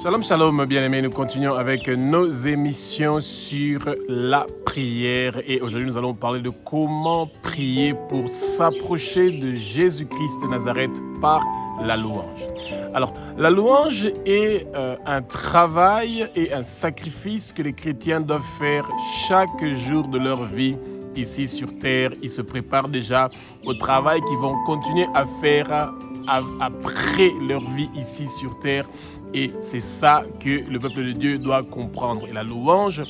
Shalom, shalom, bien-aimés. Nous continuons avec nos émissions sur la prière. Et aujourd'hui, nous allons parler de comment prier pour s'approcher de Jésus-Christ de Nazareth par la louange. Alors, la louange est un travail et un sacrifice que les chrétiens doivent faire chaque jour de leur vie ici sur terre. Ils se préparent déjà au travail qu'ils vont continuer à faire après leur vie ici sur terre. Et c'est ça que le peuple de Dieu doit comprendre. Et la louange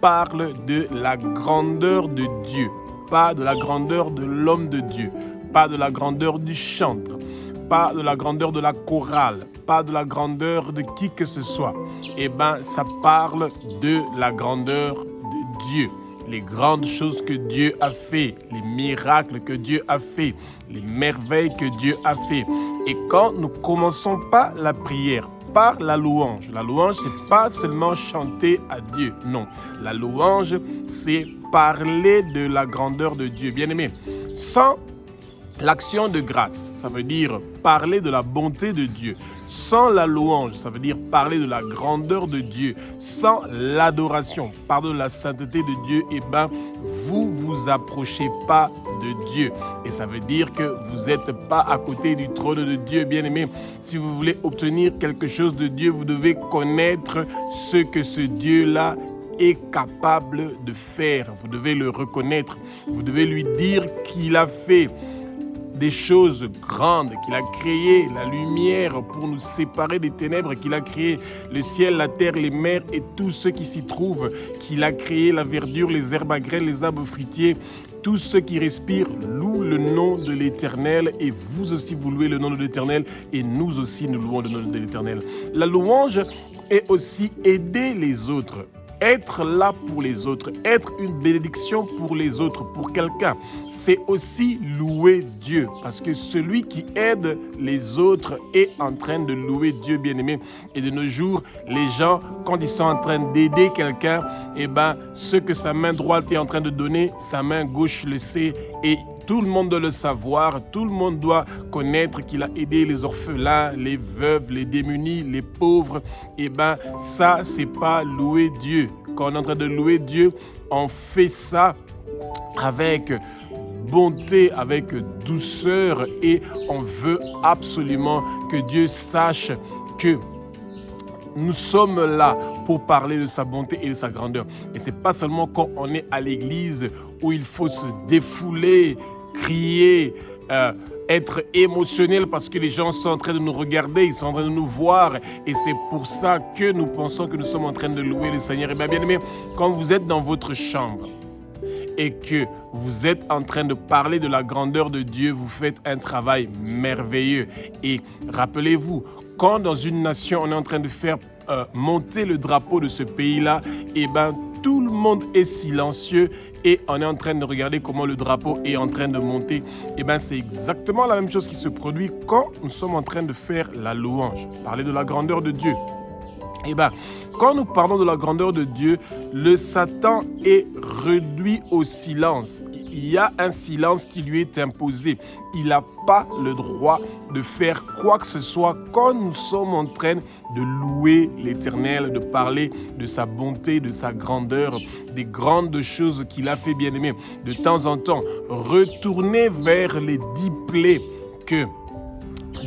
parle de la grandeur de Dieu, pas de la grandeur de l'homme de Dieu, pas de la grandeur du chantre, pas de la grandeur de la chorale, pas de la grandeur de qui que ce soit. Eh bien, ça parle de la grandeur de Dieu. Les grandes choses que Dieu a fait, les miracles que Dieu a fait, les merveilles que Dieu a fait. Et quand nous commençons pas la prière par la louange, c'est pas seulement chanter à Dieu, non. La louange, c'est parler de la grandeur de Dieu. Bien-aimé, sans l'action de grâce, ça veut dire parler de la bonté de Dieu. Sans la louange, ça veut dire parler de la grandeur de Dieu. Sans l'adoration, parler de la sainteté de Dieu, eh bien, vous vous approchez pas de Dieu. Et ça veut dire que vous n'êtes pas à côté du trône de Dieu, bien-aimé. Si vous voulez obtenir quelque chose de Dieu, vous devez connaître ce que ce Dieu-là est capable de faire. Vous devez le reconnaître. Vous devez lui dire qu'il a fait des choses grandes, qu'il a créé la lumière pour nous séparer des ténèbres, qu'il a créé le ciel, la terre, les mers et tout ce qui s'y trouve, qu'il a créé la verdure, les herbes à graines, les arbres fruitiers. Tous ceux qui respirent louent le nom de l'Éternel, et vous aussi vous louez le nom de l'Éternel, et nous aussi nous louons le nom de l'Éternel. La louange est aussi aider les autres. Être là pour les autres, être une bénédiction pour les autres, pour quelqu'un, c'est aussi louer Dieu. Parce que celui qui aide les autres est en train de louer Dieu, bien-aimé. Et de nos jours, les gens, quand ils sont en train d'aider quelqu'un, eh ben, ce que sa main droite est en train de donner, sa main gauche le sait, et tout le monde doit le savoir, tout le monde doit connaître qu'il a aidé les orphelins, les veuves, les démunis, les pauvres. Eh bien, ça, c'est pas louer Dieu. Quand on est en train de louer Dieu, on fait ça avec bonté, avec douceur, et on veut absolument que Dieu sache que nous sommes là pour parler de sa bonté et de sa grandeur. Et ce n'est pas seulement quand on est à l'église où il faut se défouler, crier, être émotionnel parce que les gens sont en train de nous regarder, ils sont en train de nous voir, et c'est pour ça que nous pensons que nous sommes en train de louer le Seigneur. Et bien aimé, quand vous êtes dans votre chambre et que vous êtes en train de parler de la grandeur de Dieu, vous faites un travail merveilleux. Et rappelez-vous, quand dans une nation on est en train de faire monter le drapeau de ce pays-là, et ben tout le monde est silencieux et on est en train de regarder comment le drapeau est en train de monter. Et bien c'est exactement la même chose qui se produit quand nous sommes en train de faire la louange, parler de la grandeur de Dieu. Et bien, quand nous parlons de la grandeur de Dieu, le Satan est réduit au silence. Il y a un silence qui lui est imposé. Il n'a pas le droit de faire quoi que ce soit quand nous sommes en train de louer l'Éternel, de parler de sa bonté, de sa grandeur, des grandes choses qu'il a fait, bien-aimé. De temps en temps, retourner vers les 10 plaies que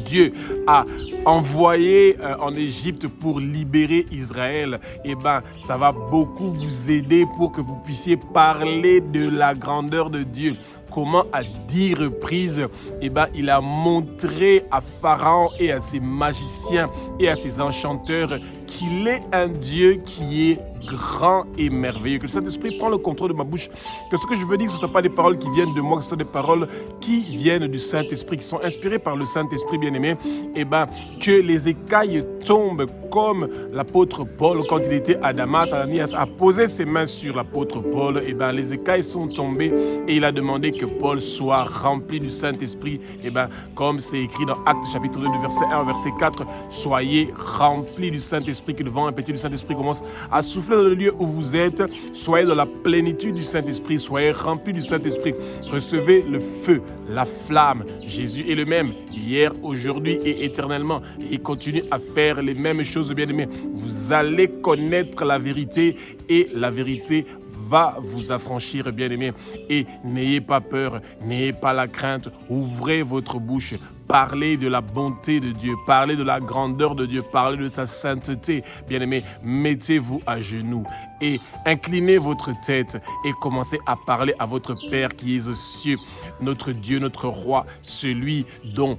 Dieu a envoyé en Égypte pour libérer Israël. Eh bien, ça va beaucoup vous aider pour que vous puissiez parler de la grandeur de Dieu. Comment à 10 reprises, eh ben, il a montré à Pharaon et à ses magiciens et à ses enchanteurs qu'il est un Dieu qui est grand et merveilleux. Que le Saint-Esprit prenne le contrôle de ma bouche. Que ce que je veux dire, ce ne sont pas des paroles qui viennent de moi, que ce sont des paroles qui viennent du Saint-Esprit, qui sont inspirées par le Saint-Esprit bien-aimé. Eh ben, que les écailles tombent comme l'apôtre Paul, quand il était à Damas, Ananias a posé ses mains sur l'apôtre Paul. Eh ben, les écailles sont tombées et il a demandé que Paul soit rempli du Saint-Esprit. Eh ben, comme c'est écrit dans Actes chapitre 2, verset 1 au verset 4, soyez remplis du Saint-Esprit. Saint-Esprit, que le vent impétueux du Saint-Esprit commence à souffler dans le lieu où vous êtes. Soyez dans la plénitude du Saint-Esprit, soyez remplis du Saint-Esprit. Recevez le feu, la flamme. Jésus est le même, hier, aujourd'hui et éternellement. Et il continue à faire les mêmes choses, bien-aimés. Vous allez connaître la vérité et la vérité va vous affranchir, bien-aimés. Et n'ayez pas peur, n'ayez pas la crainte. Ouvrez votre bouche. Parlez de la bonté de Dieu, parlez de la grandeur de Dieu, parlez de sa sainteté. Bien-aimés, mettez-vous à genoux et inclinez votre tête et commencez à parler à votre Père qui est aux cieux, notre Dieu, notre Roi, celui dont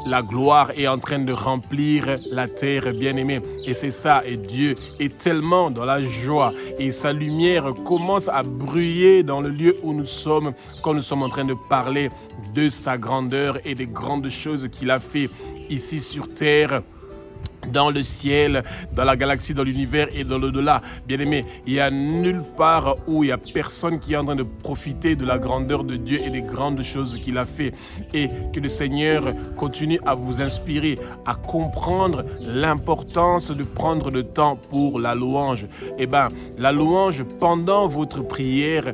la gloire est en train de remplir la terre, bien-aimés. Et c'est ça, et Dieu est tellement dans la joie et sa lumière commence à briller dans le lieu où nous sommes quand nous sommes en train de parler de sa grandeur et des grandes choses qu'il a fait ici sur terre, dans le ciel, dans la galaxie, dans l'univers et dans l'au-delà. Bien-aimés, il n'y a nulle part où il n'y a personne qui est en train de profiter de la grandeur de Dieu et des grandes choses qu'il a fait. Et que le Seigneur continue à vous inspirer, à comprendre l'importance de prendre le temps pour la louange. La louange pendant votre prière,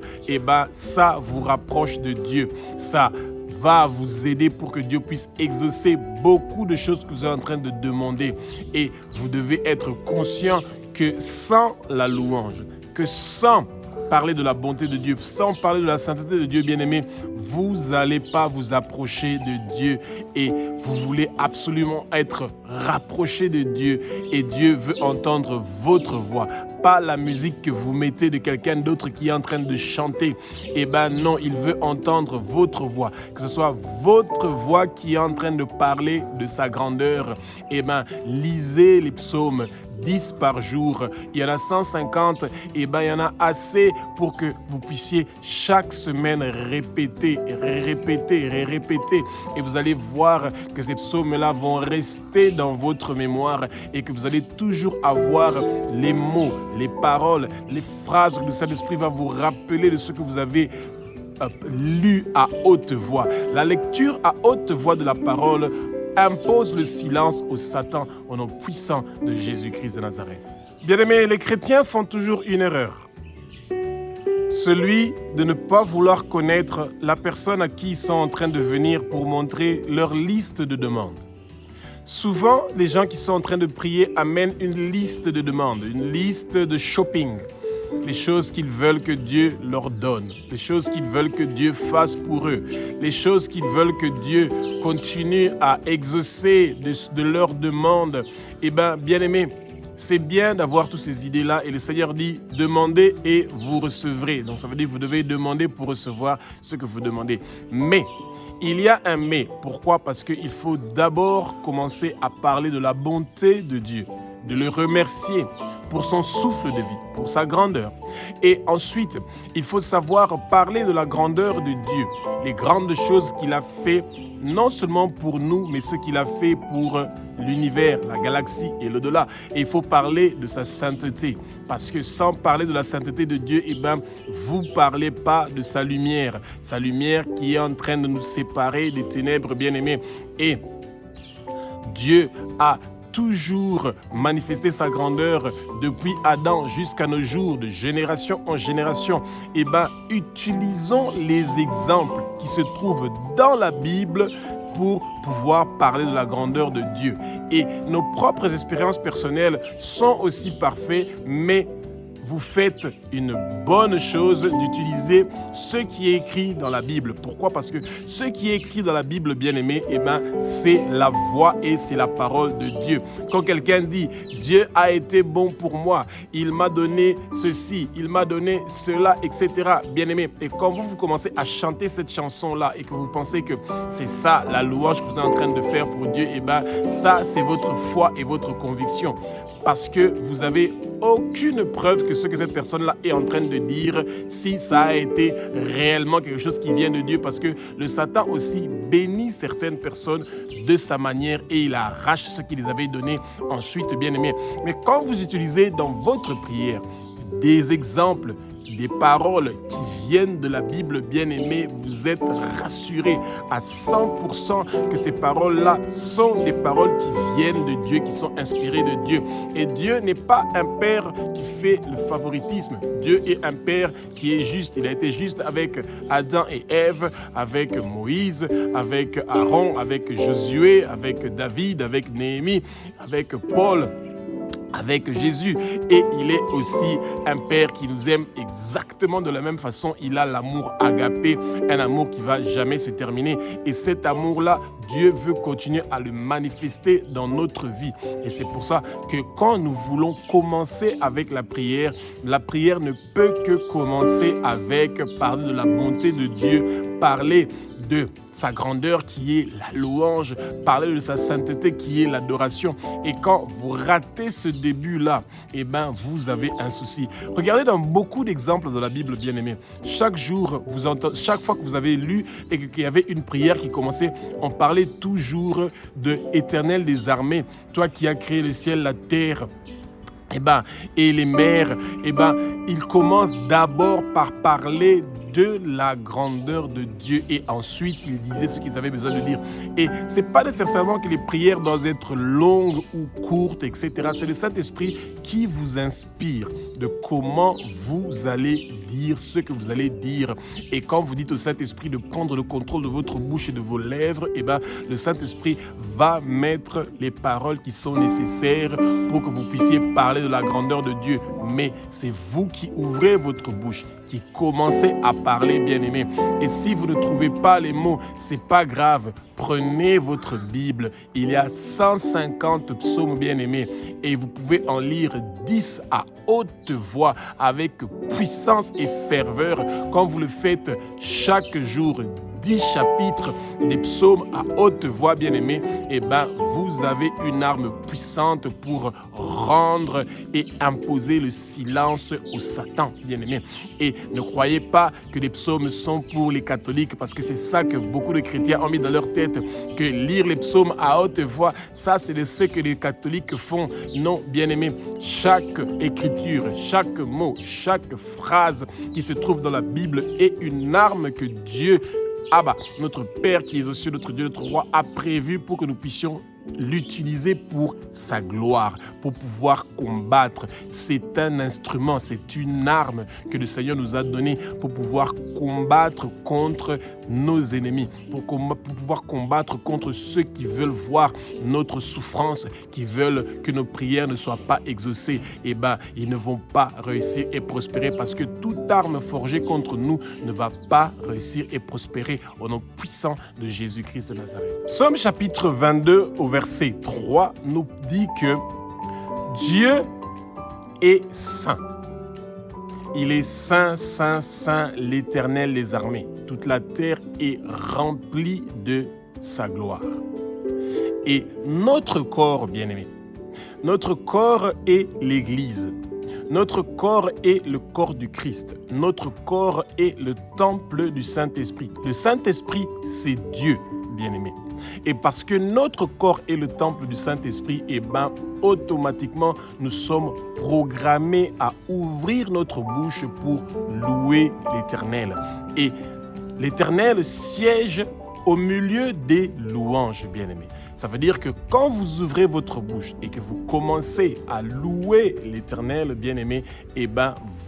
ça vous rapproche de Dieu. Ça va vous aider pour que Dieu puisse exaucer beaucoup de choses que vous êtes en train de demander. Et vous devez être conscient que sans la louange, que sans parler de la bonté de Dieu, sans parler de la sainteté de Dieu, bien-aimé, vous n'allez pas vous approcher de Dieu et vous voulez absolument être rapproché de Dieu et Dieu veut entendre votre voix, pas la musique que vous mettez de quelqu'un d'autre qui est en train de chanter. Non, il veut entendre votre voix, que ce soit votre voix qui est en train de parler de sa grandeur. Lisez les psaumes 10 par jour, il y en a 150, il y en a assez pour que vous puissiez chaque semaine répéter, et vous allez voir que ces psaumes-là vont rester dans votre mémoire et que vous allez toujours avoir les mots, les paroles, les phrases que le Saint-Esprit va vous rappeler de ce que vous avez lu à haute voix. La lecture à haute voix de la parole impose le silence au Satan au nom puissant de Jésus-Christ de Nazareth. Bien-aimés, les chrétiens font toujours une erreur. Celui de ne pas vouloir connaître la personne à qui ils sont en train de venir pour montrer leur liste de demandes. Souvent, les gens qui sont en train de prier amènent une liste de demandes, une liste de shopping. Les choses qu'ils veulent que Dieu leur donne, les choses qu'ils veulent que Dieu fasse pour eux, les choses qu'ils veulent que Dieu continue à exaucer de leurs demandes. Bien-aimés, c'est bien d'avoir toutes ces idées-là et le Seigneur dit « Demandez et vous recevrez ». Donc ça veut dire que vous devez demander pour recevoir ce que vous demandez. Mais il y a un mais. Pourquoi? Parce qu'il faut d'abord commencer à parler de la bonté de Dieu, de le remercier pour son souffle de vie, pour sa grandeur. Et ensuite, il faut savoir parler de la grandeur de Dieu, les grandes choses qu'il a fait, non seulement pour nous, mais ce qu'il a fait pour l'univers, la galaxie et l'au-delà. Et il faut parler de sa sainteté, parce que sans parler de la sainteté de Dieu, vous ne parlez pas de sa lumière qui est en train de nous séparer des ténèbres, bien-aimés. Et Dieu a toujours manifesté sa grandeur depuis Adam jusqu'à nos jours, de génération en génération. Utilisons les exemples qui se trouvent dans la Bible pour pouvoir parler de la grandeur de Dieu. Et nos propres expériences personnelles sont aussi parfaites, mais vous faites une bonne chose d'utiliser ce qui est écrit dans la Bible. Pourquoi? Parce que ce qui est écrit dans la Bible, bien-aimé, c'est la voix et c'est la parole de Dieu. Quand quelqu'un dit « Dieu a été bon pour moi, il m'a donné ceci, il m'a donné cela, etc. » Bien-aimé, et quand vous commencez à chanter cette chanson-là et que vous pensez que c'est ça la louange que vous êtes en train de faire pour Dieu, ça c'est votre foi et votre conviction. Parce que vous n'avez aucune preuve que ce que cette personne-là est en train de dire, si ça a été réellement quelque chose qui vient de Dieu, parce que le Satan aussi bénit certaines personnes de sa manière et il arrache ce qu'il les avait donné ensuite, bien aimé. Mais quand vous utilisez dans votre prière des exemples des paroles qui viennent de la Bible, bien-aimés, vous êtes rassurés à 100% que ces paroles-là sont des paroles qui viennent de Dieu, qui sont inspirées de Dieu. Et Dieu n'est pas un Père qui fait le favoritisme. Dieu est un Père qui est juste. Il a été juste avec Adam et Ève, avec Moïse, avec Aaron, avec Josué, avec David, avec Néhémie, avec Paul, avec Jésus. Et il est aussi un Père qui nous aime exactement de la même façon. Il a l'amour agapé, un amour qui ne va jamais se terminer. Et cet amour-là, Dieu veut continuer à le manifester dans notre vie. Et c'est pour ça que quand nous voulons commencer avec la prière ne peut que commencer avec parler de la bonté de Dieu, parler de sa grandeur qui est la louange, parler de sa sainteté qui est l'adoration. Et quand vous ratez ce début-là, eh ben, vous avez un souci. Regardez dans beaucoup d'exemples de la Bible, bien-aimés. Chaque jour, chaque fois que vous avez lu et qu'il y avait une prière qui commençait, on parlait toujours de Éternel des armées, toi qui as créé le ciel, la terre, et les mers. Il commence d'abord par parler de la grandeur de Dieu et ensuite il disait ce qu'ils avaient besoin de dire. Et ce n'est pas nécessairement que les prières doivent être longues ou courtes, etc. C'est le Saint-Esprit qui vous inspire de comment vous allez dire ce que vous allez dire. Et quand vous dites au Saint-Esprit de prendre le contrôle de votre bouche et de vos lèvres, le Saint-Esprit va mettre les paroles qui sont nécessaires pour que vous puissiez parler de la grandeur de Dieu. Mais c'est vous qui ouvrez votre bouche, qui commencez à parler, bien-aimés. Et si vous ne trouvez pas les mots, c'est pas grave. Prenez votre Bible. Il y a 150 psaumes, bien-aimés. Et vous pouvez en lire 10 à haute voix, avec puissance et ferveur. Quand vous le faites chaque jour, 10 chapitres des psaumes à haute voix, bien-aimés, vous avez une arme puissante pour rendre et imposer le silence au Satan, bien-aimés. Et ne croyez pas que les psaumes sont pour les catholiques, parce que c'est ça que beaucoup de chrétiens ont mis dans leur tête, que lire les psaumes à haute voix, ça c'est ce que les catholiques font. Non, bien-aimés, chaque écriture, chaque mot, chaque phrase qui se trouve dans la Bible est une arme que Dieu, notre Père qui est aux cieux, notre Dieu, notre Roi, a prévu pour que nous puissions l'utiliser pour sa gloire, pour pouvoir combattre. C'est un instrument, c'est une arme que le Seigneur nous a donnée pour pouvoir combattre contre nos ennemis, pour pouvoir combattre contre ceux qui veulent voir notre souffrance, qui veulent que nos prières ne soient pas exaucées. Ils ne vont pas réussir et prospérer, parce que toute arme forgée contre nous ne va pas réussir et prospérer au nom puissant de Jésus-Christ de Nazareth. Psaume chapitre 22 au verset 3 nous dit que Dieu est saint. Il est saint, saint, saint, l'Éternel des armées. Toute la terre est remplie de sa gloire. Et notre corps, bien-aimé, notre corps est l'Église. Notre corps est le corps du Christ. Notre corps est le temple du Saint-Esprit. Le Saint-Esprit, c'est Dieu, bien-aimé. Et parce que notre corps est le temple du Saint-Esprit, automatiquement, nous sommes programmés à ouvrir notre bouche pour louer l'Éternel. Et l'Éternel siège au milieu des louanges, bien-aimés. Ça veut dire que quand vous ouvrez votre bouche et que vous commencez à louer l'Éternel, bien-aimé,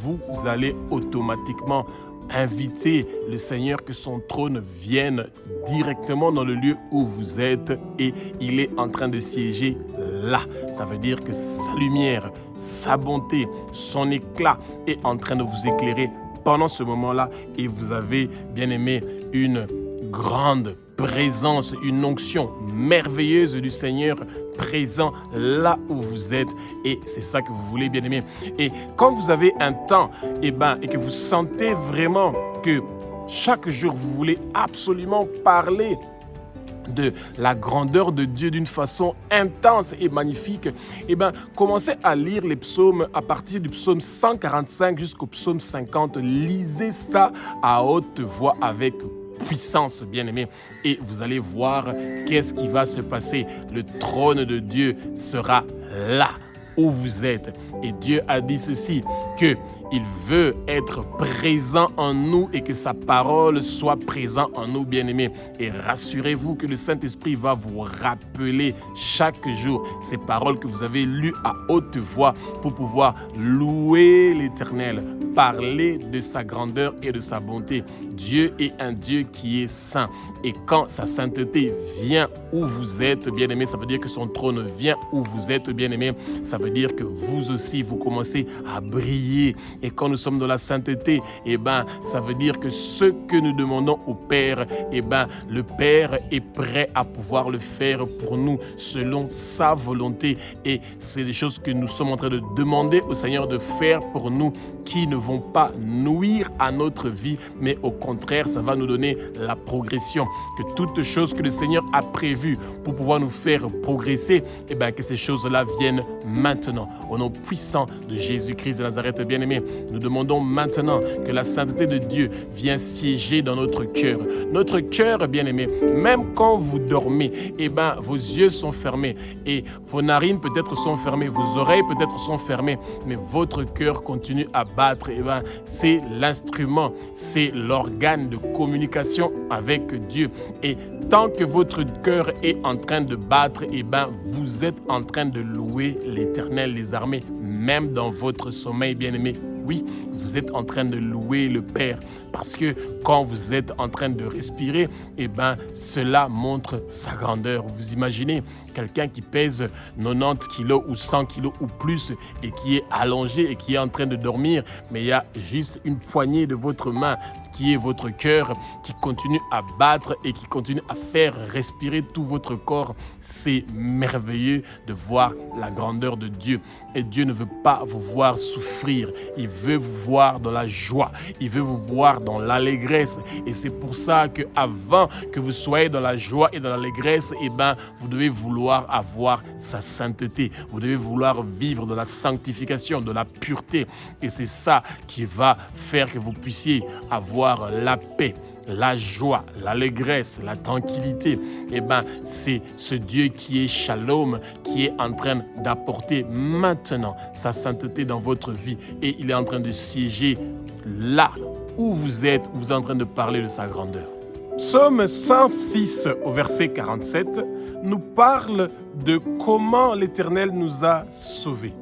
vous allez automatiquement inviter le Seigneur que son trône vienne directement dans le lieu où vous êtes, et il est en train de siéger là. Ça veut dire que sa lumière, sa bonté, son éclat est en train de vous éclairer pendant ce moment-là, et vous avez, bien aimé, une grande présence, une onction merveilleuse du Seigneur présent là où vous êtes, et c'est ça que vous voulez, bien aimé. Et quand vous avez un temps et que vous sentez vraiment que chaque jour vous voulez absolument parler de la grandeur de Dieu d'une façon intense et magnifique, commencez à lire les psaumes à partir du psaume 145 jusqu'au psaume 50. Lisez ça à haute voix avec puissance, bien-aimé, et vous allez voir qu'est-ce qui va se passer. Le trône de Dieu sera là où vous êtes. Et Dieu a dit ceci, que Il veut être présent en nous et que sa parole soit présente en nous, bien-aimés. Et rassurez-vous que le Saint-Esprit va vous rappeler chaque jour ces paroles que vous avez lues à haute voix pour pouvoir louer l'Éternel, parler de sa grandeur et de sa bonté. Dieu est un Dieu qui est saint. Et quand sa sainteté vient où vous êtes, bien-aimés, ça veut dire que son trône vient où vous êtes, bien-aimés. Ça veut dire que vous aussi, vous commencez à briller. Et quand nous sommes dans la sainteté, ça veut dire que ce que nous demandons au Père, le Père est prêt à pouvoir le faire pour nous selon sa volonté. Et c'est des choses que nous sommes en train de demander au Seigneur de faire pour nous, qui ne vont pas nuire à notre vie, mais au contraire, ça va nous donner la progression. Que toutes choses que le Seigneur a prévues pour pouvoir nous faire progresser, que ces choses-là viennent maintenant. Au nom puissant de Jésus-Christ de Nazareth, bien-aimé, nous demandons maintenant que la sainteté de Dieu vienne siéger dans notre cœur. Notre cœur, bien-aimé, même quand vous dormez, vos yeux sont fermés et vos narines peut-être sont fermées, vos oreilles peut-être sont fermées, mais votre cœur continue à battre. C'est l'instrument, c'est l'organe de communication avec Dieu. Et tant que votre cœur est en train de battre, vous êtes en train de louer l'Éternel des armées, même dans votre sommeil, bien-aimé. Oui, vous êtes en train de louer le Père parce que quand vous êtes en train de respirer, cela montre sa grandeur. Vous imaginez quelqu'un qui pèse 90 kilos ou 100 kilos ou plus et qui est allongé et qui est en train de dormir, mais il y a juste une poignée de votre main qui est votre cœur, qui continue à battre et qui continue à faire respirer tout votre corps. C'est merveilleux de voir la grandeur de Dieu. Et Dieu ne veut pas vous voir souffrir. Il veut vous voir dans la joie. Il veut vous voir dans l'allégresse. Et c'est pour ça qu'avant que vous soyez dans la joie et dans l'allégresse, vous devez vouloir avoir sa sainteté. Vous devez vouloir vivre dans la sanctification, de la pureté. Et c'est ça qui va faire que vous puissiez avoir la paix, la joie, l'allégresse, la tranquillité. C'est ce Dieu qui est Shalom, qui est en train d'apporter maintenant sa sainteté dans votre vie. Et il est en train de siéger là où vous êtes en train de parler de sa grandeur. Psaume 106 au verset 47 nous parle de comment l'Éternel nous a sauvés.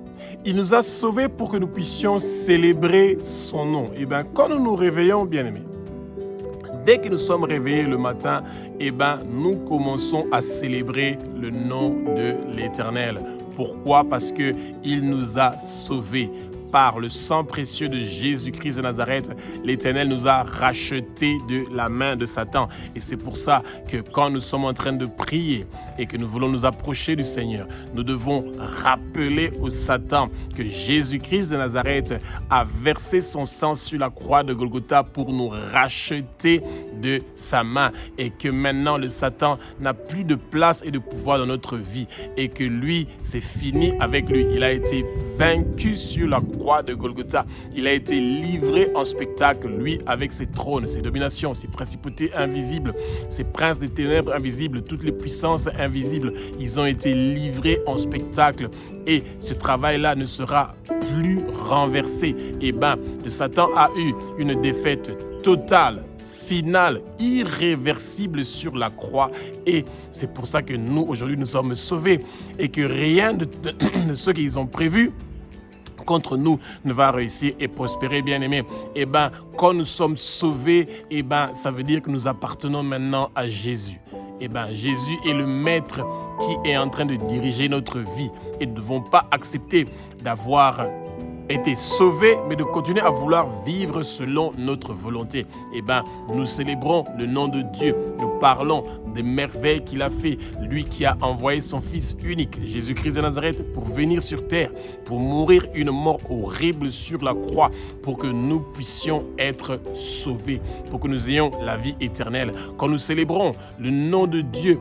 Il nous a sauvés pour que nous puissions célébrer son nom. Quand nous nous réveillons, bien-aimés, dès que nous sommes réveillés le matin, nous commençons à célébrer le nom de l'Éternel. Pourquoi? Parce qu'il nous a sauvés. Par le sang précieux de Jésus-Christ de Nazareth, l'Éternel nous a rachetés de la main de Satan. Et c'est pour ça que quand nous sommes en train de prier et que nous voulons nous approcher du Seigneur, nous devons rappeler au Satan que Jésus-Christ de Nazareth a versé son sang sur la croix de Golgotha pour nous racheter de sa main. Et que maintenant le Satan n'a plus de place et de pouvoir dans notre vie. Et que lui, c'est fini avec lui. Il a été vaincu sur la croix de Golgotha. Il a été livré en spectacle, lui, avec ses trônes, ses dominations, ses principautés invisibles, ses princes des ténèbres invisibles, toutes les puissances invisibles. Ils ont été livrés en spectacle. Et ce travail-là ne sera plus renversé. Le Satan a eu une défaite totale, finale, irréversible sur la croix. Et c'est pour ça que nous, aujourd'hui, nous sommes sauvés et que rien de ce qu'ils ont prévu contre nous ne va réussir et prospérer, bien-aimés. Quand nous sommes sauvés, ça veut dire que nous appartenons maintenant à Jésus. Jésus est le maître qui est en train de diriger notre vie. Et nous ne devons pas accepter d'avoir été sauvés, mais de continuer à vouloir vivre selon notre volonté. Nous célébrons le nom de Dieu. Nous parlons des merveilles qu'il a fait. Lui qui a envoyé son Fils unique, Jésus-Christ de Nazareth, pour venir sur terre, pour mourir une mort horrible sur la croix, pour que nous puissions être sauvés, pour que nous ayons la vie éternelle. Quand nous célébrons le nom de Dieu,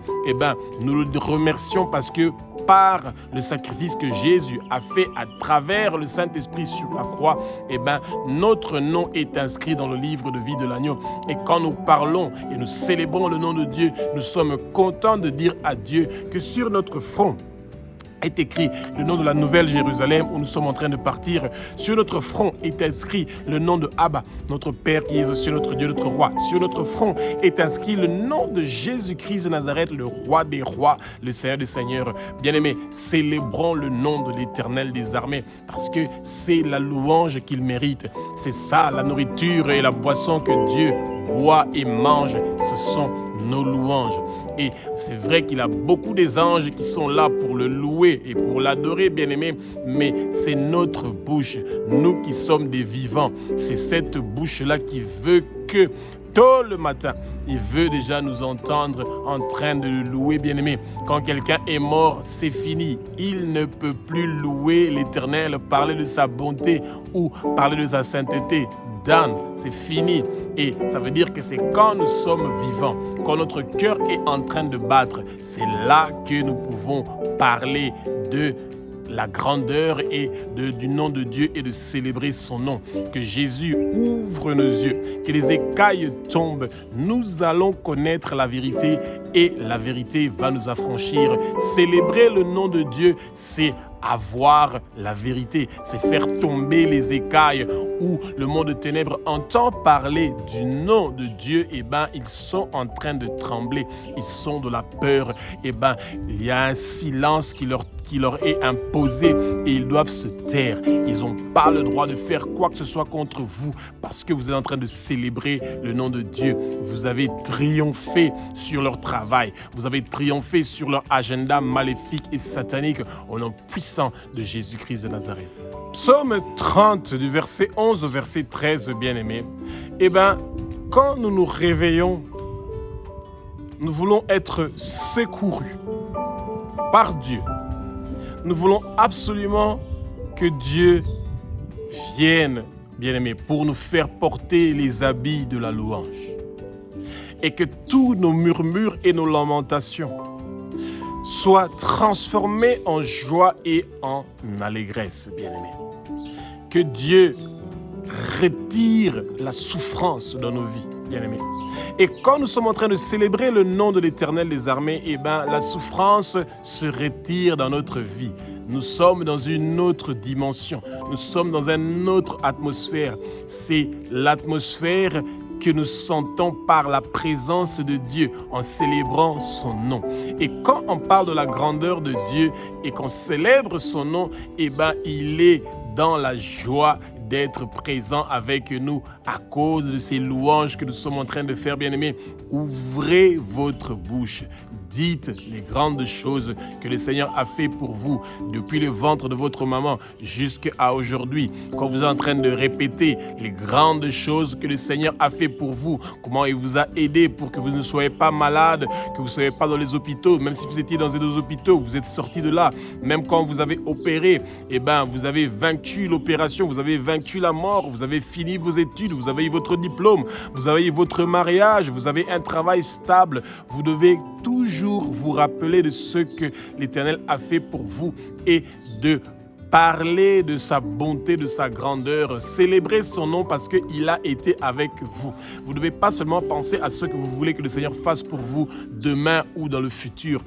nous le remercions parce que par le sacrifice que Jésus a fait à travers le Saint-Esprit sur la croix, notre nom est inscrit dans le livre de vie de l'agneau. Et quand nous parlons et nous célébrons le nom de Dieu, nous sommes contents de dire à Dieu que sur notre front est écrit le nom de la nouvelle Jérusalem où nous sommes en train de partir. Sur notre front est inscrit le nom de Abba, notre Père qui est aux cieux, notre Dieu, notre Roi. Sur notre front est inscrit le nom de Jésus-Christ de Nazareth, le Roi des rois, le Seigneur des seigneurs. Bien-aimés, célébrons le nom de l'Éternel des armées parce que c'est la louange qu'il mérite. C'est ça la nourriture et la boisson que Dieu boit et mange. Ce sont nos louanges. Et c'est vrai qu'il a beaucoup des anges qui sont là pour le louer et pour l'adorer, bien-aimé, mais c'est notre bouche, nous qui sommes des vivants. C'est cette bouche-là qui veut que tôt le matin, il veut déjà nous entendre en train de le louer, bien-aimé. Quand quelqu'un est mort, c'est fini. Il ne peut plus louer l'Éternel, parler de sa bonté ou parler de sa sainteté. C'est fini. Et ça veut dire que c'est quand nous sommes vivants, quand notre cœur est en train de battre, c'est là que nous pouvons parler de la grandeur et du nom de Dieu et de célébrer son nom. Que Jésus ouvre nos yeux, que les écailles tombent. Nous allons connaître la vérité et la vérité va nous affranchir. Célébrer le nom de Dieu, c'est avoir la vérité, c'est faire tomber les écailles où le monde de ténèbres entend parler du nom de Dieu, ils sont en train de trembler, ils sont de la peur, il y a un silence qui leur est imposé et ils doivent se taire. Ils n'ont pas le droit de faire quoi que ce soit contre vous parce que vous êtes en train de célébrer le nom de Dieu. Vous avez triomphé sur leur travail, vous avez triomphé sur leur agenda maléfique et satanique au nom puissant de Jésus-Christ de Nazareth. Psaume 30 du verset 11 au verset 13, bien-aimés. Quand nous nous réveillons, nous voulons être secourus par Dieu. Nous voulons absolument que Dieu vienne, bien-aimés, pour nous faire porter les habits de la louange. Et que tous nos murmures et nos lamentations soient transformés en joie et en allégresse, bien-aimés. Que Dieu retire la souffrance dans nos vies, bien-aimés. Et quand nous sommes en train de célébrer le nom de l'Éternel des armées, la souffrance se retire dans notre vie. Nous sommes dans une autre dimension. Nous sommes dans une autre atmosphère. C'est l'atmosphère que nous sentons par la présence de Dieu en célébrant son nom. Et quand on parle de la grandeur de Dieu et qu'on célèbre son nom, il est dans la joie d'être présent avec nous à cause de ces louanges que nous sommes en train de faire, bien-aimés. Ouvrez votre bouche. Dites les grandes choses que le Seigneur a fait pour vous depuis le ventre de votre maman jusqu'à aujourd'hui. Quand vous êtes en train de répéter les grandes choses que le Seigneur a fait pour vous, comment il vous a aidé pour que vous ne soyez pas malade, que vous ne soyez pas dans les hôpitaux, même si vous étiez dans des hôpitaux, vous êtes sortis de là. Même quand vous avez opéré, vous avez vaincu l'opération, vous avez vaincu la mort, vous avez fini vos études, vous avez eu votre diplôme, vous avez eu votre mariage, vous avez un travail stable. Vous devez toujours vous rappeler de ce que l'Éternel a fait pour vous et de parler de sa bonté, de sa grandeur, célébrer son nom parce qu'il a été avec vous. Vous ne devez pas seulement penser à ce que vous voulez que le Seigneur fasse pour vous demain ou dans le futur.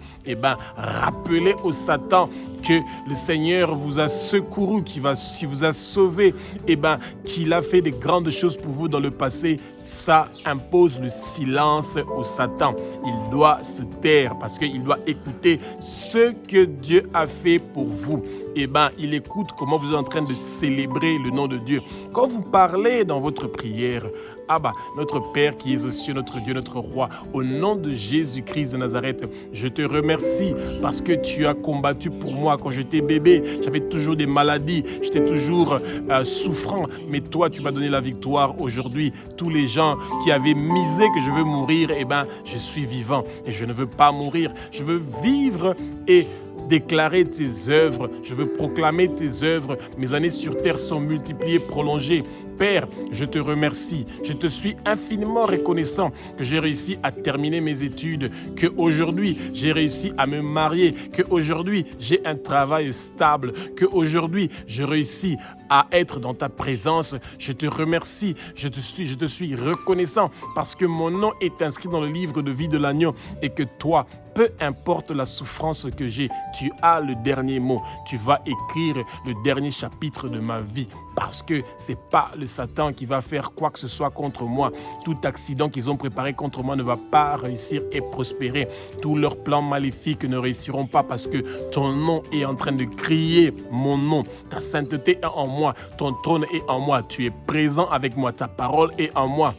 Rappelez au Satan que le Seigneur vous a secouru, qu'il vous a sauvé, qu'il a fait des grandes choses pour vous dans le passé. Ça impose le silence au Satan. Il doit se taire parce qu'il doit écouter ce que Dieu a fait pour vous. Il écoute comment vous êtes en train de célébrer le nom de Dieu. Quand vous parlez dans votre prière, notre Père qui est aux cieux, notre Dieu, notre Roi, au nom de Jésus-Christ de Nazareth, je te remercie parce que tu as combattu pour moi quand j'étais bébé. J'avais toujours des maladies, j'étais toujours souffrant, mais toi, tu m'as donné la victoire aujourd'hui. Tous les gens qui avaient misé que je veux mourir, je suis vivant et je ne veux pas mourir. Je veux vivre et déclarer tes œuvres, je veux proclamer tes œuvres. Mes années sur terre sont multipliées, prolongées. Père, je te remercie. Je te suis infiniment reconnaissant que j'ai réussi à terminer mes études, qu'aujourd'hui j'ai réussi à me marier, qu'aujourd'hui j'ai un travail stable, qu'aujourd'hui je réussis à être dans ta présence. Je te remercie, je te suis reconnaissant parce que mon nom est inscrit dans le livre de vie de l'agneau et que toi, peu importe la souffrance que j'ai, tu as le dernier mot. Tu vas écrire le dernier chapitre de ma vie parce que ce n'est pas le Satan qui va faire quoi que ce soit contre moi. Tout accident qu'ils ont préparé contre moi ne va pas réussir et prospérer. Tous leurs plans maléfiques ne réussiront pas parce que ton nom est en train de crier mon nom. Ta sainteté est en moi, ton trône est en moi. Tu es présent avec moi, ta parole est en moi.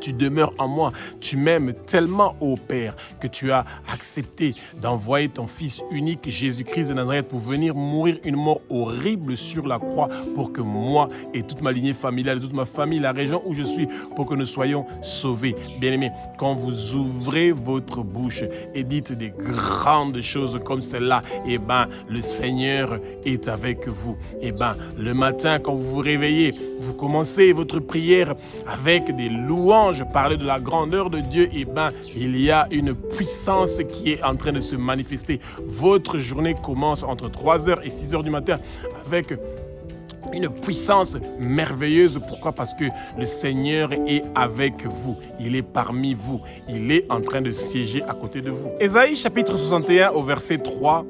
Tu demeures en moi, tu m'aimes tellement, ô Père, que tu as accepté d'envoyer ton Fils unique, Jésus-Christ de Nazareth, pour venir mourir une mort horrible sur la croix, pour que moi et toute ma lignée familiale, toute ma famille, la région où je suis, pour que nous soyons sauvés. Bien-aimés, quand vous ouvrez votre bouche et dites des grandes choses comme celle-là, eh bien, le Seigneur est avec vous. Eh bien, le matin, quand vous vous réveillez, vous commencez votre prière avec des louanges, parler de la grandeur de Dieu, eh bien, il y a une puissance qui est en train de se manifester. Votre journée commence entre 3h et 6h du matin avec une puissance merveilleuse. Pourquoi? Parce que le Seigneur est avec vous. Il est parmi vous. Il est en train de siéger à côté de vous. Ésaïe chapitre 61 au verset 3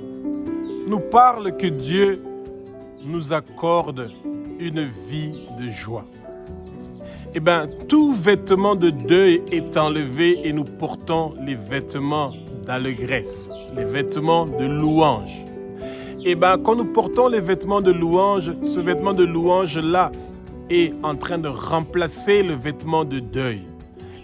nous parle que Dieu nous accorde une vie de joie. Eh bien, tout vêtement de deuil est enlevé et nous portons les vêtements d'allégresse, les vêtements de louange. Eh bien, quand nous portons les vêtements de louange, ce vêtement de louange-là est en train de remplacer le vêtement de deuil.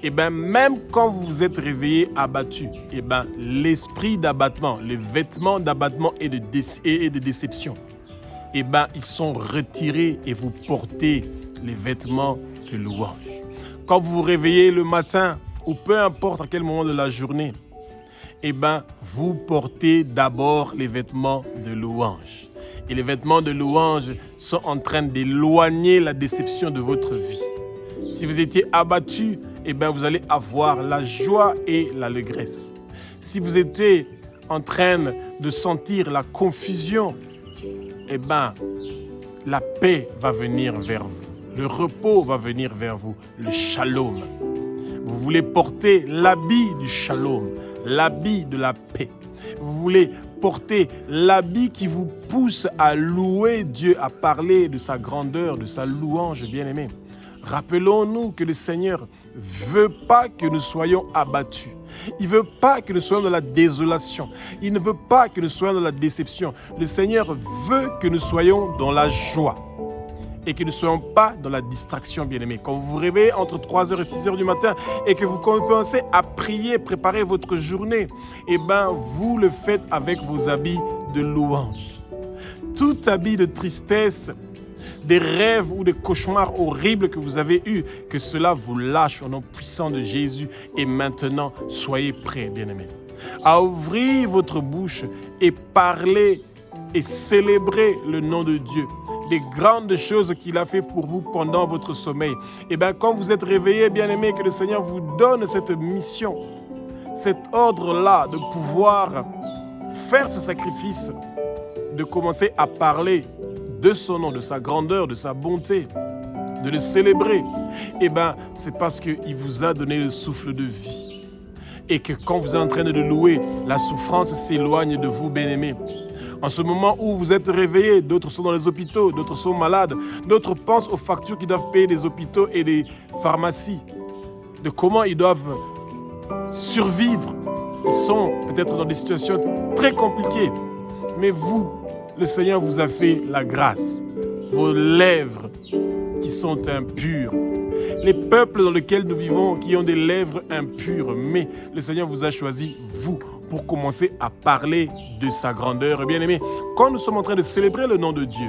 Eh bien, même quand vous vous êtes réveillé abattu, eh bien, l'esprit d'abattement, les vêtements d'abattement et de déception, eh bien, ils sont retirés et vous portez les vêtements de louange. Quand vous vous réveillez le matin, ou peu importe à quel moment de la journée, eh bien, vous portez d'abord les vêtements de louange. Et les vêtements de louange sont en train d'éloigner la déception de votre vie. Si vous étiez abattu, eh bien, vous allez avoir la joie et l'allégresse. Si vous étiez en train de sentir la confusion, eh bien, la paix va venir vers vous. Le repos va venir vers vous, le shalom. Vous voulez porter l'habit du shalom, l'habit de la paix. Vous voulez porter l'habit qui vous pousse à louer Dieu, à parler de sa grandeur, de sa louange, bien-aimé. Rappelons-nous que le Seigneur ne veut pas que nous soyons abattus. Il ne veut pas que nous soyons dans la désolation. Il ne veut pas que nous soyons dans la déception. Le Seigneur veut que nous soyons dans la joie. Et que nous ne soyons pas dans la distraction, bien-aimés. Quand vous vous réveillez entre 3h et 6h du matin et que vous commencez à prier, préparer votre journée, eh bien, vous le faites avec vos habits de louange. Tout habit de tristesse, des rêves ou des cauchemars horribles que vous avez eus, que cela vous lâche au nom puissant de Jésus. Et maintenant, soyez prêts, bien-aimés, à ouvrir votre bouche et parler et célébrer le nom de Dieu. Des grandes choses qu'il a fait pour vous pendant votre sommeil. Et bien, quand vous êtes réveillés, bien-aimés, que le Seigneur vous donne cette mission, cet ordre-là de pouvoir faire ce sacrifice, de commencer à parler de son nom, de sa grandeur, de sa bonté, de le célébrer. Et bien, c'est parce qu'il vous a donné le souffle de vie. Et que quand vous êtes en train de le louer, la souffrance s'éloigne de vous, bien-aimés. En ce moment où vous êtes réveillés, d'autres sont dans les hôpitaux, d'autres sont malades, d'autres pensent aux factures qu'ils doivent payer des hôpitaux et des pharmacies, de comment ils doivent survivre. Ils sont peut-être dans des situations très compliquées. Mais vous, le Seigneur vous a fait la grâce. Vos lèvres qui sont impures. Les peuples dans lesquels nous vivons qui ont des lèvres impures. Mais le Seigneur vous a choisi, vous, pour commencer à parler de sa grandeur. Bien-aimés, quand nous sommes en train de célébrer le nom de Dieu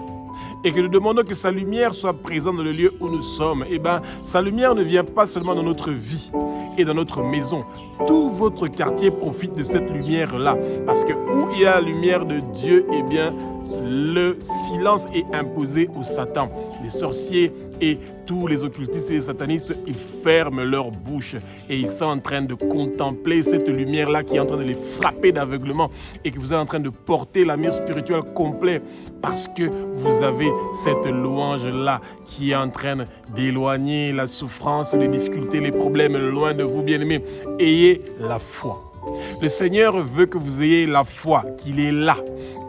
et que nous demandons que sa lumière soit présente dans le lieu où nous sommes, eh bien, sa lumière ne vient pas seulement dans notre vie et dans notre maison. Tout votre quartier profite de cette lumière-là. Parce que où il y a la lumière de Dieu, eh bien, le silence est imposé au Satan. Les sorciers et tous les occultistes et les satanistes, ils ferment leur bouche et ils sont en train de contempler cette lumière-là qui est en train de les frapper d'aveuglement et que vous êtes en train de porter la mire spirituelle complète parce que vous avez cette louange-là qui est en train d'éloigner la souffrance, les difficultés, les problèmes loin de vous, bien-aimés. Ayez la foi. Le Seigneur veut que vous ayez la foi qu'il est là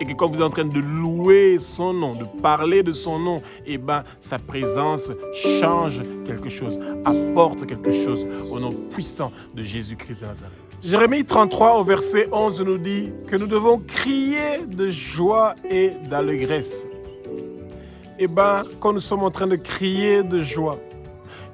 et que quand vous êtes en train de louer son nom, de parler de son nom, sa présence change quelque chose, apporte quelque chose au nom puissant de Jésus-Christ de Nazareth. Jérémie 33 au verset 11 nous dit que nous devons crier de joie et d'allégresse. Quand nous sommes en train de crier de joie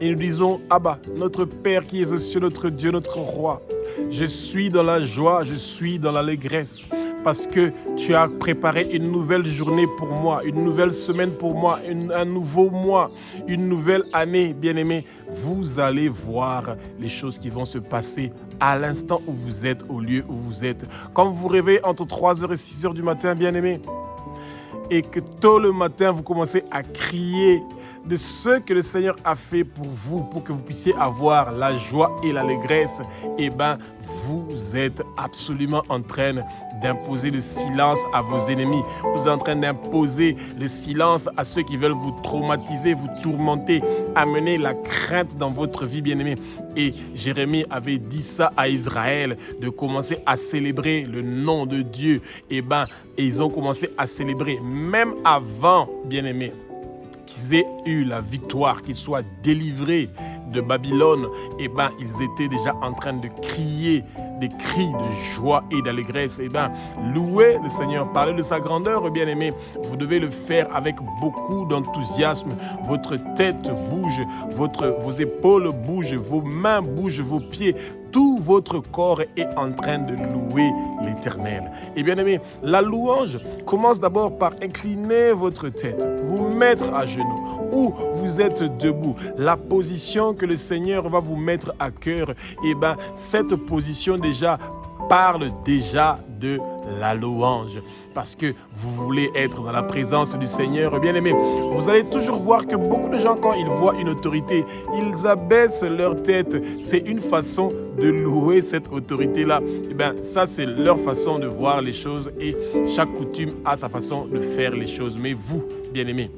et nous disons « Abba, notre Père qui es aux cieux, notre Dieu, notre Roi, je suis dans la joie, je suis dans l'allégresse. » Parce que tu as préparé une nouvelle journée pour moi, une nouvelle semaine pour moi, un nouveau mois, une nouvelle année, bien-aimés. Vous allez voir les choses qui vont se passer à l'instant où vous êtes, au lieu où vous êtes. Quand vous vous réveillez entre 3h et 6h du matin, bien-aimés, et que tôt le matin, vous commencez à crier de ce que le Seigneur a fait pour vous, pour que vous puissiez avoir la joie et l'allégresse, vous êtes absolument en train d'imposer le silence à vos ennemis. Vous êtes en train d'imposer le silence à ceux qui veulent vous traumatiser, vous tourmenter, amener la crainte dans votre vie, bien-aimés. Et Jérémie avait dit ça à Israël, de commencer à célébrer le nom de Dieu. Et ils ont commencé à célébrer, même avant, bien-aimés, qu'ils aient eu la victoire, qu'ils soient délivrés de Babylone, ils étaient déjà en train de crier des cris de joie et d'allégresse. Louez le Seigneur, parlez de sa grandeur, bien-aimés. Vous devez le faire avec beaucoup d'enthousiasme. Votre tête bouge, vos épaules bougent, vos mains bougent, vos pieds. Tout votre corps est en train de louer l'Éternel. Et bien aimé, la louange commence d'abord par incliner votre tête, vous mettre à genoux ou vous êtes debout. La position que le Seigneur va vous mettre à cœur, cette position déjà parle déjà de la louange. Parce que vous voulez être dans la présence du Seigneur, bien-aimé. Vous allez toujours voir que beaucoup de gens, quand ils voient une autorité, ils abaissent leur tête. C'est une façon de louer cette autorité-là. Ça, c'est leur façon de voir les choses et chaque coutume a sa façon de faire les choses. Mais vous, bien-aimés,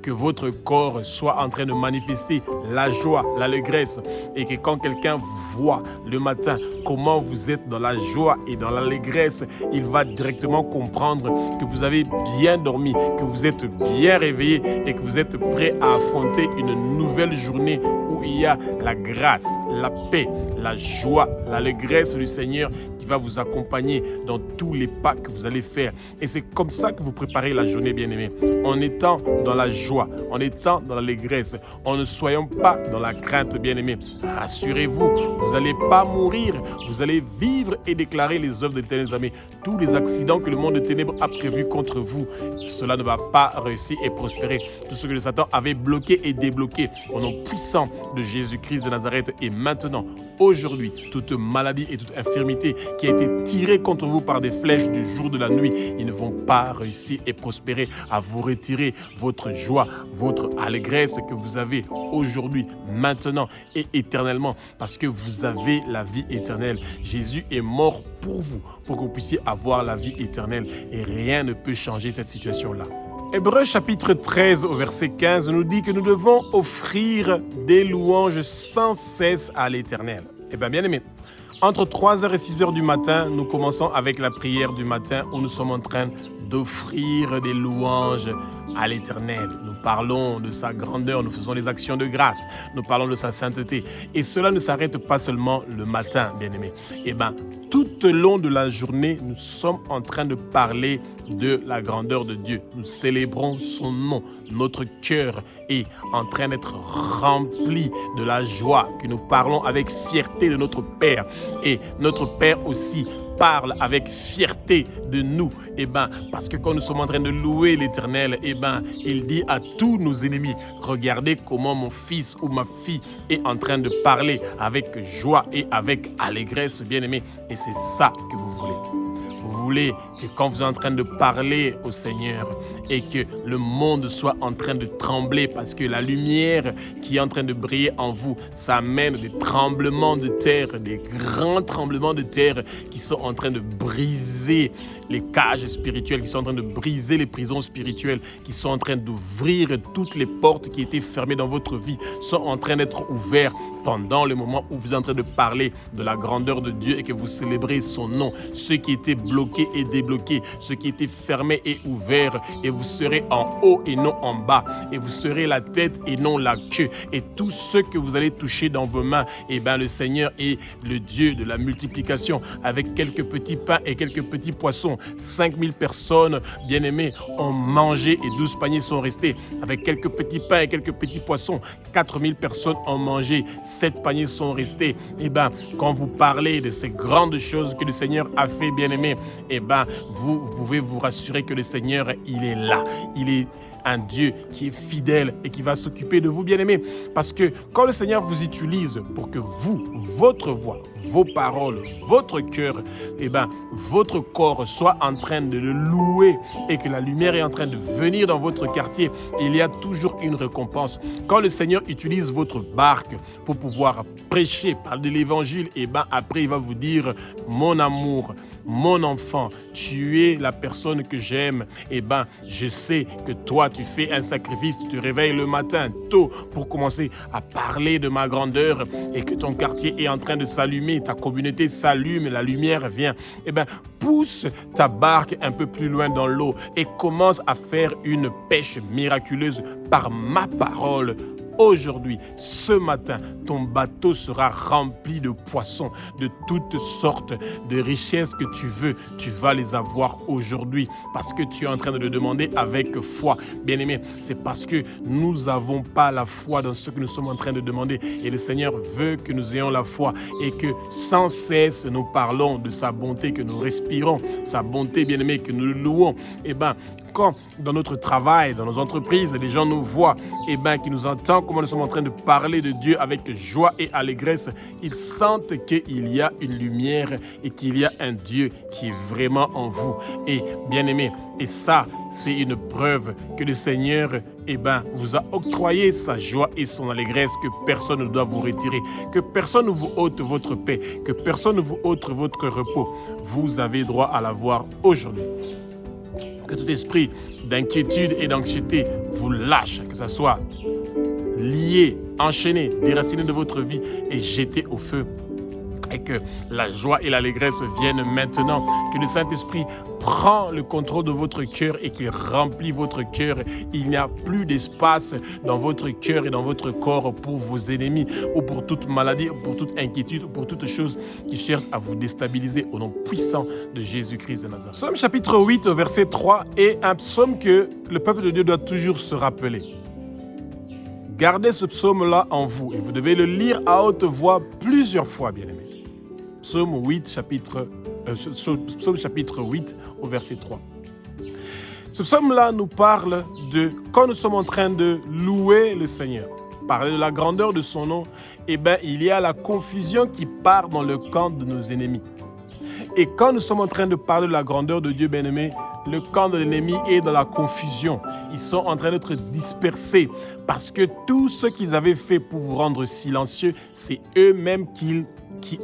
que votre corps soit en train de manifester la joie, l'allégresse et que quand quelqu'un voit le matin comment vous êtes dans la joie et dans l'allégresse, il va directement comprendre que vous avez bien dormi, que vous êtes bien réveillé et que vous êtes prêt à affronter une nouvelle journée où il y a la grâce, la paix, la joie, l'allégresse du Seigneur qui va vous accompagner dans tous les pas que vous allez faire. Et c'est comme ça que vous préparez la journée, bien-aimés, en étant dans la joie, en étant dans l'allégresse, en ne soyant pas dans la crainte, bien-aimés. Rassurez-vous, vous n'allez pas mourir, vous allez vivre et déclarer les œuvres de l'Éternel. Amis. Tous les accidents que le monde de ténèbres a prévus contre vous, cela ne va pas réussir et prospérer. Tout ce que le Satan avait bloqué et débloqué au nom puissant de Jésus-Christ de Nazareth est maintenant, aujourd'hui, toute maladie et toute infirmité qui a été tirée contre vous par des flèches du jour de la nuit, ils ne vont pas réussir et prospérer à vous retirer votre joie, votre allégresse que vous avez aujourd'hui, maintenant et éternellement, parce que vous avez la vie éternelle. Jésus est mort pour vous, pour que vous puissiez avoir la vie éternelle et rien ne peut changer cette situation-là. Hébreux chapitre 13 au verset 15 nous dit que nous devons offrir des louanges sans cesse à l'Éternel. Bien aimé, entre 3h et 6h du matin, nous commençons avec la prière du matin où nous sommes en train d'offrir des louanges à l'Éternel. Nous parlons de sa grandeur, nous faisons des actions de grâce, nous parlons de sa sainteté. Et cela ne s'arrête pas seulement le matin, bien-aimés. Tout au long de la journée, nous sommes en train de parler de la grandeur de Dieu. Nous célébrons son nom. Notre cœur est en train d'être rempli de la joie, que nous parlons avec fierté de notre Père. Et notre Père aussi parle avec fierté de nous. Parce que quand nous sommes en train de louer l'Éternel, il dit à tous nos ennemis, regardez comment mon fils ou ma fille est en train de parler avec joie et avec allégresse, bien-aimé. Et c'est ça que vous voulez. Vous voulez que quand vous êtes en train de parler au Seigneur et que le monde soit en train de trembler parce que la lumière qui est en train de briller en vous, ça amène des tremblements de terre, des grands tremblements de terre qui sont en train de briser les cages spirituelles, qui sont en train de briser les prisons spirituelles, qui sont en train d'ouvrir toutes les portes qui étaient fermées dans votre vie, sont en train d'être ouvertes pendant le moment où vous êtes en train de parler de la grandeur de Dieu et que vous célébrez son nom. Ce qui était bloqué est débloqué, ce qui était fermé est ouvert, et vous serez en haut et non en bas, et vous serez la tête et non la queue, et tout ce que vous allez toucher dans vos mains, et bien le Seigneur est le Dieu de la multiplication. Avec quelques petits pains et quelques petits poissons, 5000 personnes, bien-aimées, ont mangé et 12 paniers sont restés. Avec quelques petits pains et quelques petits poissons, 4000 personnes ont mangé, 7 paniers sont restés. Et bien, quand vous parlez de ces grandes choses que le Seigneur a fait, bien-aimés, et bien, vous pouvez vous rassurer que le Seigneur, il est là. Il est un Dieu qui est fidèle et qui va s'occuper de vous, bien-aimés. Parce que quand le Seigneur vous utilise pour que vous, votre voix, vos paroles, votre cœur, et ben, votre corps soit en train de le louer et que la lumière est en train de venir dans votre quartier, il y a toujours une récompense. Quand le Seigneur utilise votre barque pour pouvoir prêcher, parler de l'évangile, et ben après il va vous dire: mon amour, mon enfant, tu es la personne que j'aime. Eh bien, je sais que toi, tu fais un sacrifice, tu te réveilles le matin tôt pour commencer à parler de ma grandeur et que ton quartier est en train de s'allumer, ta communauté s'allume, la lumière vient. Eh bien, pousse ta barque un peu plus loin dans l'eau et commence à faire une pêche miraculeuse par ma parole. Aujourd'hui, ce matin, ton bateau sera rempli de poissons, de toutes sortes de richesses que tu veux. Tu vas les avoir aujourd'hui parce que tu es en train de le demander avec foi. Bien-aimé, c'est parce que nous n'avons pas la foi dans ce que nous sommes en train de demander. Et le Seigneur veut que nous ayons la foi et que sans cesse nous parlons de sa bonté, que nous respirons, sa bonté, bien-aimé, que nous le louons. Eh bien, quand dans notre travail, dans nos entreprises, les gens nous voient, et bien qu'ils nous entendent comment nous sommes en train de parler de Dieu avec joie et allégresse, ils sentent qu'il y a une lumière et qu'il y a un Dieu qui est vraiment en vous. Et bien aimé, et ça, c'est une preuve que le Seigneur vous a octroyé sa joie et son allégresse que personne ne doit vous retirer, que personne ne vous ôte votre paix, que personne ne vous ôte votre repos. Vous avez droit à l'avoir aujourd'hui. Que tout esprit d'inquiétude et d'anxiété vous lâche, que ça soit lié, enchaîné, déraciné de votre vie et jeté au feu. Et que la joie et l'allégresse viennent maintenant, que le Saint-Esprit prend le contrôle de votre cœur et qu'il remplit votre cœur. Il n'y a plus d'espace dans votre cœur et dans votre corps pour vos ennemis ou pour toute maladie, ou pour toute inquiétude, ou pour toute chose qui cherche à vous déstabiliser au nom puissant de Jésus-Christ de Nazareth. Psaume chapitre 8, verset 3 est un psaume que le peuple de Dieu doit toujours se rappeler. Gardez ce psaume-là en vous et vous devez le lire à haute voix plusieurs fois, bien-aimés. Psaume chapitre 8 au verset 3. Ce psaume-là nous parle de quand nous sommes en train de louer le Seigneur, parler de la grandeur de son nom, il y a la confusion qui part dans le camp de nos ennemis. Et quand nous sommes en train de parler de la grandeur de Dieu, bien-aimé, le camp de l'ennemi est dans la confusion. Ils sont en train d'être dispersés parce que tout ce qu'ils avaient fait pour vous rendre silencieux, c'est eux-mêmes qui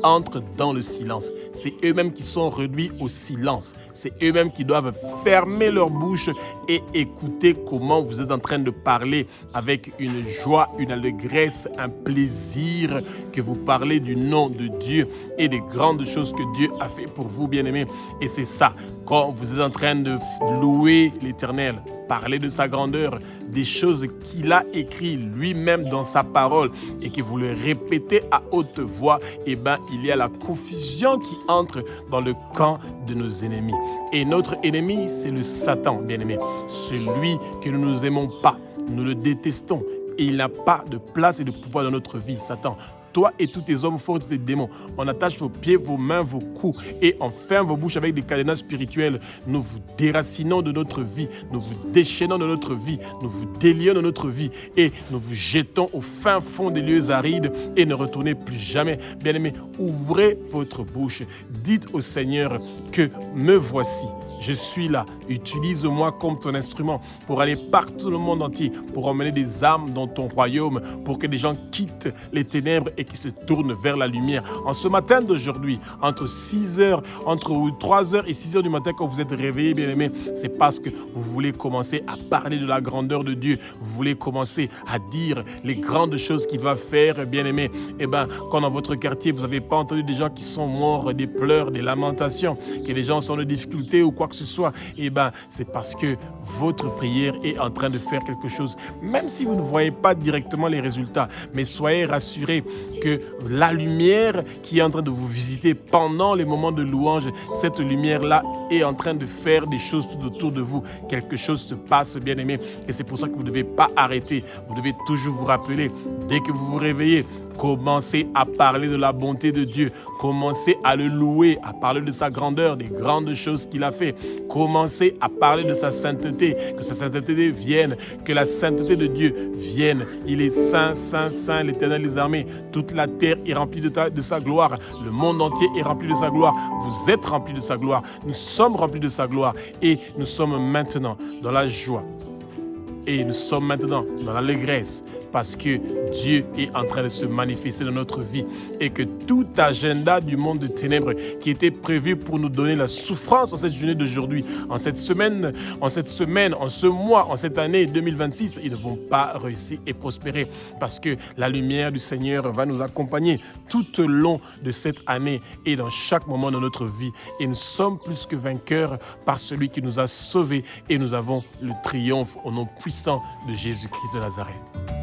entrent dans le silence. C'est eux-mêmes qui sont réduits au silence. C'est eux-mêmes qui doivent fermer leur bouche et écouter comment vous êtes en train de parler avec une joie, une allégresse, un plaisir, que vous parlez du nom de Dieu et des grandes choses que Dieu a fait pour vous, bien-aimés. Et c'est ça, quand vous êtes en train de louer l'Éternel, parler de sa grandeur, des choses qu'il a écrites lui-même dans sa parole et que vous le répétez à haute voix, il y a la confusion qui entre dans le camp de nos ennemis. Et notre ennemi, c'est le Satan, bien-aimé. Celui que nous ne aimons pas, nous le détestons et il n'a pas de place et de pouvoir dans notre vie, Satan. toi et tous tes hommes forts, tous tes démons. On attache vos pieds, vos mains, vos coups et on ferme vos bouches avec des cadenas spirituels. Nous vous déracinons de notre vie, nous vous déchaînons de notre vie, nous vous délions de notre vie et nous vous jetons au fin fond des lieux arides et ne retournez plus jamais. Bien-aimés, ouvrez votre bouche, dites au Seigneur que me voici. Je suis là, utilise-moi comme ton instrument pour aller partout dans le monde entier, pour emmener des âmes dans ton royaume, pour que les gens quittent les ténèbres et qui se tournent vers la lumière. En ce matin d'aujourd'hui, entre 3h et 6h du matin, quand vous êtes réveillés, bien-aimés, c'est parce que vous voulez commencer à parler de la grandeur de Dieu. Vous voulez commencer à dire les grandes choses qu'il va faire, bien-aimés. Eh bien, quand dans votre quartier, vous n'avez pas entendu des gens qui sont morts, des pleurs, des lamentations, que les gens sont en difficulté ou quoi que ce soit, eh bien, c'est parce que votre prière est en train de faire quelque chose. Même si vous ne voyez pas directement les résultats, mais soyez rassurés que la lumière qui est en train de vous visiter pendant les moments de louange, cette lumière-là est en train de faire des choses tout autour de vous. Quelque chose se passe, bien aimé, et c'est pour ça que vous ne devez pas arrêter. Vous devez toujours vous rappeler, dès que vous vous réveillez, commencez à parler de la bonté de Dieu. Commencez à le louer, à parler de sa grandeur, des grandes choses qu'il a fait. Commencez à parler de sa sainteté, que sa sainteté vienne, que la sainteté de Dieu vienne. Il est saint, saint, saint, l'Éternel des armées. Toute la terre est remplie de sa gloire. Le monde entier est rempli de sa gloire. Vous êtes remplis de sa gloire. Nous sommes remplis de sa gloire. Et nous sommes maintenant dans la joie. Et nous sommes maintenant dans l'allégresse parce que Dieu est en train de se manifester dans notre vie et que tout agenda du monde de ténèbres qui était prévu pour nous donner la souffrance en cette journée d'aujourd'hui, en cette semaine, en ce mois, en cette année 2026, ils ne vont pas réussir et prospérer parce que la lumière du Seigneur va nous accompagner tout au long de cette année et dans chaque moment de notre vie. Et nous sommes plus que vainqueurs par celui qui nous a sauvés et nous avons le triomphe au nom puissant de Jésus-Christ de Nazareth.